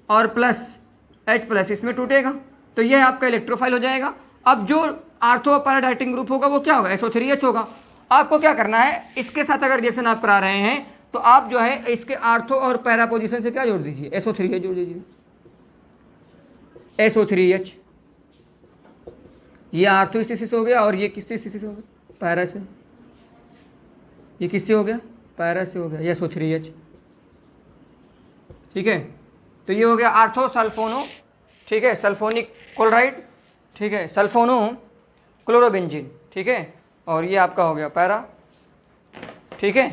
और प्लस H+ इसमें टूटेगा, तो यह आपका इलेक्ट्रोफाइल हो जाएगा। अब जो आर्थो पैरा डायरेक्टिंग ग्रुप होगा वो क्या होगा, SO3H होगा। आपको क्या करना है, इसके साथ अगर रिएक्शन आप करा रहे हैं तो आप जो है इसके आर्थो और पैरा पोजीशन से क्या जोड़ दीजिए, SO3H जोड़ दीजिए, SO3H। ये आर्थो स्थिति से हो गया और ये किससे स्थिति से हो गया, पैरा से। ये किससे हो गया, पैरा से हो गया, ये SO3H। ठीक है, तो ये हो गया आर्थो सल्फोनो, ठीक है, सल्फोनिक क्लोराइड, ठीक है, सल्फोनो क्लोरोबेंजीन, ठीक है, और ये आपका हो गया पैरा। ठीक है,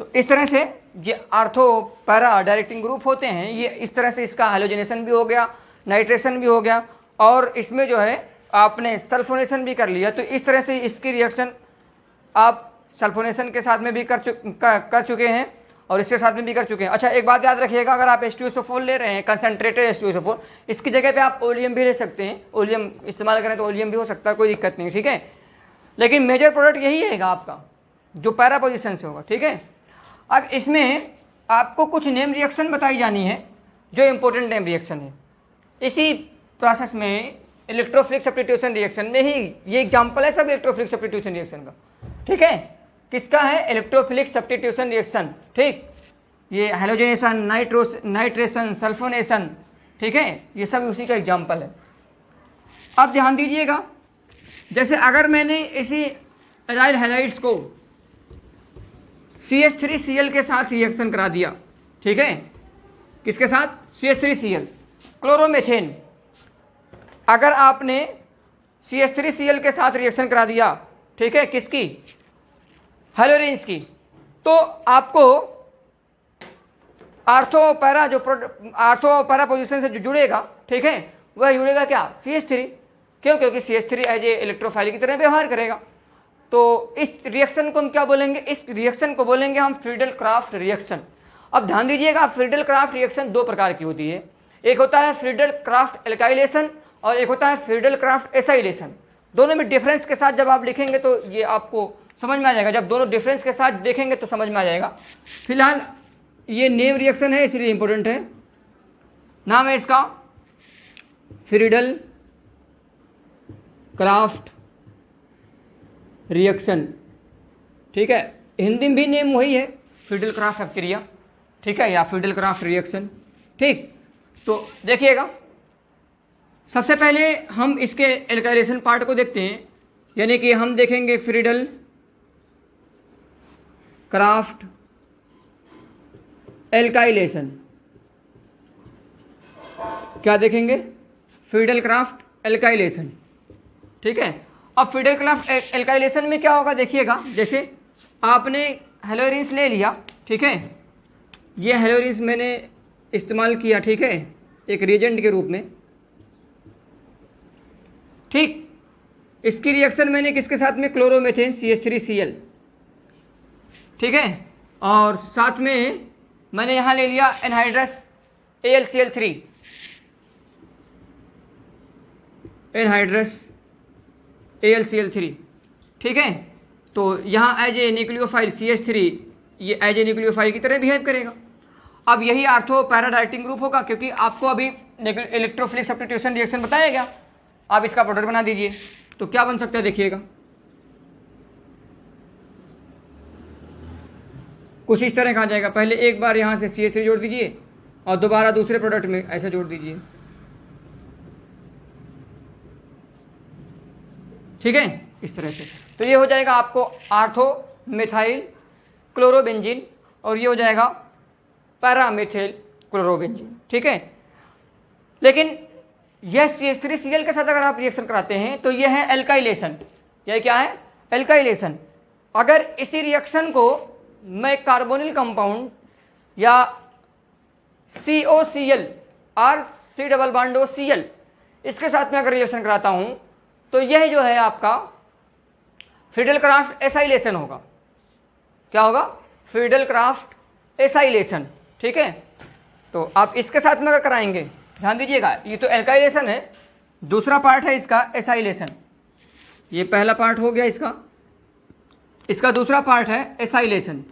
तो इस तरह से ये आर्थो पैरा डायरेक्टिंग ग्रुप होते हैं। ये इस तरह से इसका हैलोजिनेशन भी हो गया, नाइट्रेशन भी हो गया, और इसमें जो है आपने सल्फोनेशन भी कर लिया। तो इस तरह से इसकी रिएक्शन आप सल्फोनेशन के साथ में भी कर चुके हैं और इसके साथ में भी कर चुके हैं। अच्छा, एक बात याद रखिएगा, अगर आप H2SO4 ले रहे हैं, कंसनट्रेटेड H2SO4, इसकी जगह पे आप ओलियम भी ले सकते हैं, ओलियम इस्तेमाल करें तो ओलियम भी हो सकता है, कोई दिक्कत नहीं। ठीक है, लेकिन मेजर प्रोडक्ट यही रहेगा आपका जो पैरा पोजिशन से होगा। ठीक है, अब इसमें आपको कुछ नेम रिएक्शन बताई जानी है जो इंपॉर्टेंट नेम रिएक्शन है। इसी प्रोसेस में इलेक्ट्रोफिलिक सब्स्टिट्यूशन रिएक्शन में ही ये एग्जाम्पल है सब इलेक्ट्रोफिलिक सब्स्टिट्यूशन रिएक्शन का। ठीक है, किसका है, इलेक्ट्रोफिलिक सब्स्टिट्यूशन रिएक्शन। ठीक, ये हैलोजिनेशन, नाइट्रेशन, सल्फोनेशन, ठीक है, ये सब उसी का एग्जाम्पल है। अब ध्यान दीजिएगा, जैसे अगर मैंने इसी एराइल हैलाइड्स को CH3Cl के साथ रिएक्शन करा दिया, ठीक है, किसके साथ, CH3Cl, क्लोरोमेथेन। अगर आपने CH3Cl के साथ रिएक्शन करा दिया, ठीक है, किसकी, हेलोरिन्स की, तो आपको आर्थो पैरा पोजीशन से जो जुड़ेगा, ठीक है, वह जुड़ेगा क्या, CH3। क्यों, क्योंकि CH3 एज ए इलेक्ट्रोफाइल की तरह व्यवहार करेगा। तो इस रिएक्शन को हम क्या बोलेंगे, इस रिएक्शन को बोलेंगे हम फ्रीडल क्राफ्ट रिएक्शन। अब ध्यान दीजिएगा, फ्रीडल क्राफ्ट रिएक्शन दो प्रकार की होती है, एक होता है फ्रीडल क्राफ्ट एल्काइलेशन और एक होता है फ्रीडल क्राफ्ट एसाइलेशन। दोनों में डिफरेंस के साथ जब आप लिखेंगे तो ये आपको समझ में आ जाएगा, जब दोनों डिफरेंस के साथ देखेंगे तो समझ में आ जाएगा। फिलहाल ये नेम रिएक्शन है इसलिए इंपॉर्टेंट है, नाम है इसका फ्रीडल क्राफ्ट रिएक्शन। ठीक है, हिंदी में भी नेम वही है, फ्रीडल क्राफ्ट अभिक्रिया, ठीक है, या फ्रीडल क्राफ्ट रिएक्शन। ठीक, तो देखिएगा, सबसे पहले हम इसके एल्काइलेशन पार्ट को देखते हैं, यानी कि हम देखेंगे फ्रीडल क्राफ्ट एल्काइलेशन। क्या देखेंगे, फ्रीडल क्राफ्ट एल्काइलेशन। ठीक है, अब फ्रीडल क्राफ्ट एल्काइलेशन में क्या होगा, देखिएगा, जैसे आपने हेलोरिन्स ले लिया, ठीक है, ये हेलोरिन्स मैंने इस्तेमाल किया, ठीक है, एक रिएजेंट के रूप में। ठीक, इसकी रिएक्शन मैंने किसके साथ में, क्लोरोमेथेन CH3Cl, ठीक है, और साथ में मैंने यहाँ ले लिया एनहाइड्रस AlCl3, एनहाइड्रस AlCl3, ठीक है। तो यहाँ एज ए न्यूक्लियोफाइल CH3 ये एज ए न्यूक्लियोफाइल की तरह बिहेव करेगा। अब यही आर्थो पैरा डायरेक्टिंग ग्रुप होगा, क्योंकि आपको अभी इलेक्ट्रोफिलिक सब्स्टिट्यूशन रिएक्शन बताया गया। आप इसका प्रोडक्ट बना दीजिए, तो क्या बन सकता है, देखिएगा, कुछ इस तरह का आ जाएगा। पहले एक बार यहाँ से CH3 जोड़ दीजिए और दोबारा दूसरे प्रोडक्ट में ऐसे जोड़ दीजिए, ठीक है, इस तरह से। तो ये हो जाएगा आपको आर्थो मिथाइल क्लोरोबेंजीन और ये हो जाएगा पैरामिथाइल क्लोरोबेंजीन, ठीक है। लेकिन यह CH3Cl के साथ अगर आप रिएक्शन कराते हैं तो यह है एल्काइलेशन। यह क्या है, एल्काइलेशन। अगर इसी रिएक्शन को मैं कार्बोनिल कंपाउंड या COCl C double bond OCl इसके साथ में अगर रिएक्शन कराता हूं तो यह जो है आपका फ्रीडल क्राफ्ट एसाइलेशन होगा। क्या होगा, फ्रीडल क्राफ्ट एसाइलेशन, ठीक है। तो आप इसके साथ में अगर कराएंगे ध्यान दीजिएगा, ये तो एल्काइलेशन है, दूसरा पार्ट है इसका एसाइलेशन। ये पहला पार्ट हो गया इसका दूसरा पार्ट है एसाइलेशन।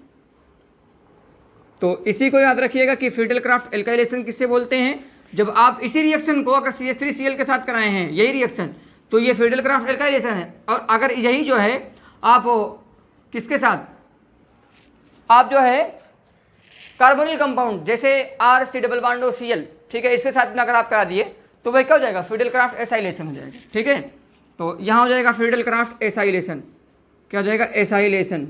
तो इसी को याद रखिएगा कि फिडेलक्राफ्ट एल्काइलेशन किससे बोलते हैं, जब आप इसी रिएक्शन को अगर CH3Cl के साथ कराए हैं, यही रिएक्शन, तो ये फिडेलक्राफ्ट एल्काइलेशन है। और अगर यही जो है आप किसके साथ, आप जो है कार्बोनिल कंपाउंड जैसे RC+Cl, ठीक है, इसके साथ में अगर आप करा दिए तो वह क्या हो जाएगा, फिडेलक्राफ्ट एसाइलेशन हो जाएगा। ठीक है, तो यहाँ हो जाएगा फिडेलक्राफ्ट एसाइलेशन। क्या हो जाएगा, एसाइलेशन।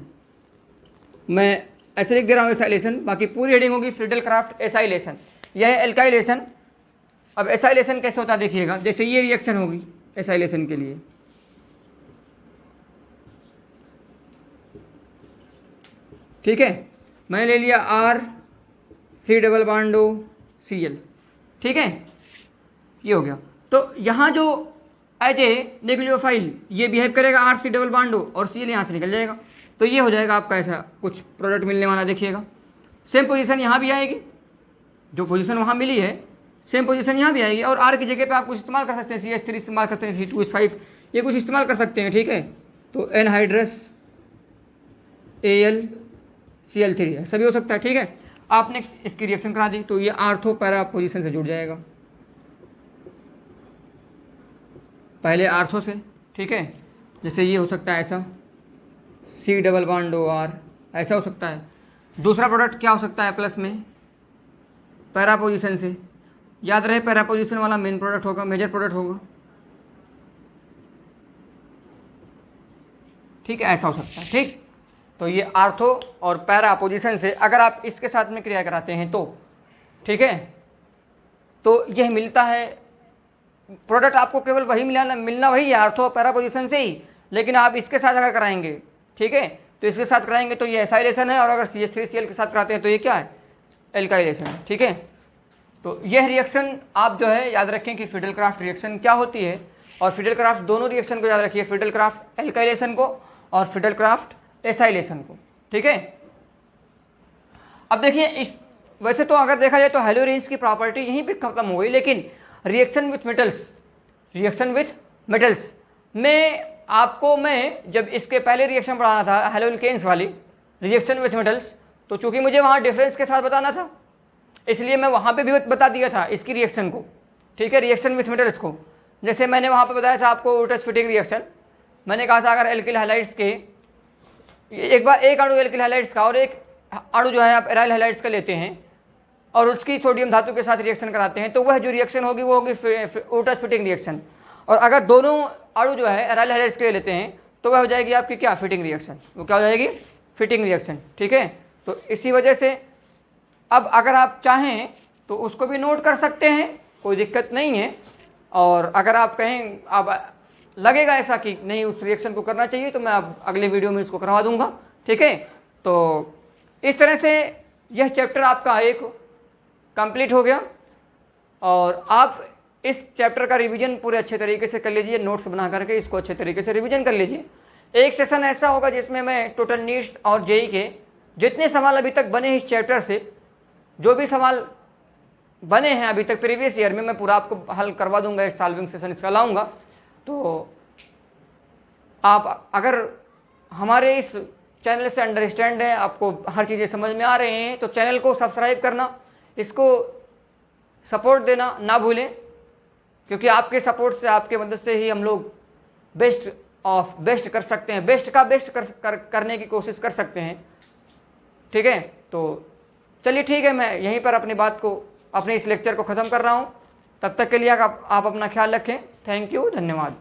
मैं ऐसे लिख दे रहा हूँ एसाइलेशन, बाकी पूरी हेडिंग होगी फिडेलक्राफ्ट एसाइलेशन। यह है एल्काइलेशन। अब एसाइलेशन कैसे होता है देखिएगा, जैसे ये रिएक्शन होगी एसाइलेशन के लिए, ठीक है, मैंने ले लिया RC+Cl, ठीक है, ये हो गया। तो यहाँ जो एज ए न्यूक्लियोफाइल ये बिहेव करेगा RC+, और Cl यहाँ से निकल जाएगा, तो ये हो जाएगा आपका ऐसा कुछ प्रोडक्ट मिलने वाला। देखिएगा सेम पोजीशन यहाँ भी आएगी, जो पोजीशन वहाँ मिली है सेम पोजीशन यहाँ भी आएगी, और R की जगह पे आप कुछ इस्तेमाल कर सकते हैं, CH3 इस्तेमाल करते हैं, C2H5 ये कुछ इस्तेमाल कर सकते हैं। ठीक है, तो एनहाइड्रस AlCl3 है, सभी हो सकता है। ठीक है, आपने इसकी रिएक्शन करा दी तो ये आर्थो पैरा पोजीशन से जुड़ जाएगा, पहले आर्थो से। ठीक है, जैसे ये हो सकता है ऐसा C+R, ऐसा हो सकता है। दूसरा प्रोडक्ट क्या हो सकता है प्लस में, पैरा पोजीशन से। याद रहे पैरा पोजीशन वाला मेन प्रोडक्ट होगा, मेजर प्रोडक्ट होगा। ठीक है, ऐसा हो सकता है। ठीक, तो ये आर्थो और पैरा पोजीशन से अगर आप इसके साथ में क्रिया कराते हैं तो, ठीक है, तो यह मिलता है प्रोडक्ट। आपको केवल वही मिलना वही है, आर्थो और पैरा पोजीशन से ही, लेकिन आप इसके साथ अगर कराएंगे, ठीक है, तो इसके साथ कराएंगे तो ये एसाइलेशन है, और अगर CH3Cl के साथ कराते हैं तो ये क्या है, एल्काइलेशन है। ठीक है, तो यह रिएक्शन आप जो है याद रखें कि फिडेलक्राफ्ट रिएक्शन क्या होती है, और फिडेलक्राफ्ट दोनों रिएक्शन को याद रखिए, फिडेलक्राफ्ट एल्काइलेशन को और फिडेलक्राफ्ट एसाइलेशन को। ठीक है, अब देखिए इस वैसे तो अगर देखा जाए तो हेलोरेंस की प्रॉपर्टी यहीं पे खत्म हो गई, लेकिन रिएक्शन विथ मेटल्स में आपको मैं जब इसके पहले रिएक्शन पढ़ाना था हेलोल्केन्स वाली रिएक्शन विथ मेटल्स, तो चूंकि मुझे वहाँ डिफरेंस के साथ बताना था, इसलिए मैं वहाँ पे भी बता दिया था इसकी रिएक्शन को। ठीक है, रिएक्शन विथ मेटल्स को, जैसे मैंने वहाँ पे बताया था आपको ओटस फिटिंग रिएक्शन। मैंने कहा था अगर एल्किल हैलाइड्स के एक अणु एल्किल हैलाइड्स का और एक अणु जो है आप एराइल हैलाइड्स का लेते हैं और उसकी सोडियम धातु के साथ रिएक्शन कराते हैं, तो वह जो रिएक्शन होगी वो होगी ओटस फिटिंग रिएक्शन। और अगर दोनों अणु जो है एराइल हैलाइड्स के लेते हैं तो वह हो जाएगी आपकी क्या, फिटिंग रिएक्शन। वो क्या हो जाएगी, फिटिंग रिएक्शन। ठीक है, तो इसी वजह से अब अगर आप चाहें तो उसको भी नोट कर सकते हैं, कोई दिक्कत नहीं है। और अगर आप कहें आप लगेगा ऐसा कि नहीं उस रिएक्शन को करना चाहिए, तो मैं अब अगले वीडियो में इसको करवा दूंगा। ठीक है, तो इस तरह से यह चैप्टर आपका एक कंप्लीट हो गया, और आप इस चैप्टर का रिवीजन पूरे अच्छे तरीके से कर लीजिए, नोट्स बना करके इसको अच्छे तरीके से रिवीजन कर लीजिए। एक सेशन ऐसा होगा जिसमें मैं टोटल नीट्स और जेई के जितने सवाल अभी तक बने इस चैप्टर से, जो भी सवाल बने हैं अभी तक प्रीवियस ईयर में, मैं पूरा आपको हल करवा दूंगा। एक सॉल्विंग सेशन इसका लाऊंगा। तो आप अगर हमारे इस चैनल से अंडरस्टैंड है, आपको हर चीज़ें समझ में आ रहे हैं, तो चैनल को सब्सक्राइब करना, इसको सपोर्ट देना ना भूलें, क्योंकि आपके सपोर्ट से, आपके मदद से ही हम लोग बेस्ट ऑफ बेस्ट कर सकते हैं, बेस्ट का बेस्ट करने की कोशिश कर सकते हैं। ठीक है, तो चलिए ठीक है, मैं यहीं पर अपनी बात को, अपने इस लेक्चर को ख़त्म कर रहा हूँ। तब तक के लिए आप अपना ख्याल रखें। थैंक यू, धन्यवाद।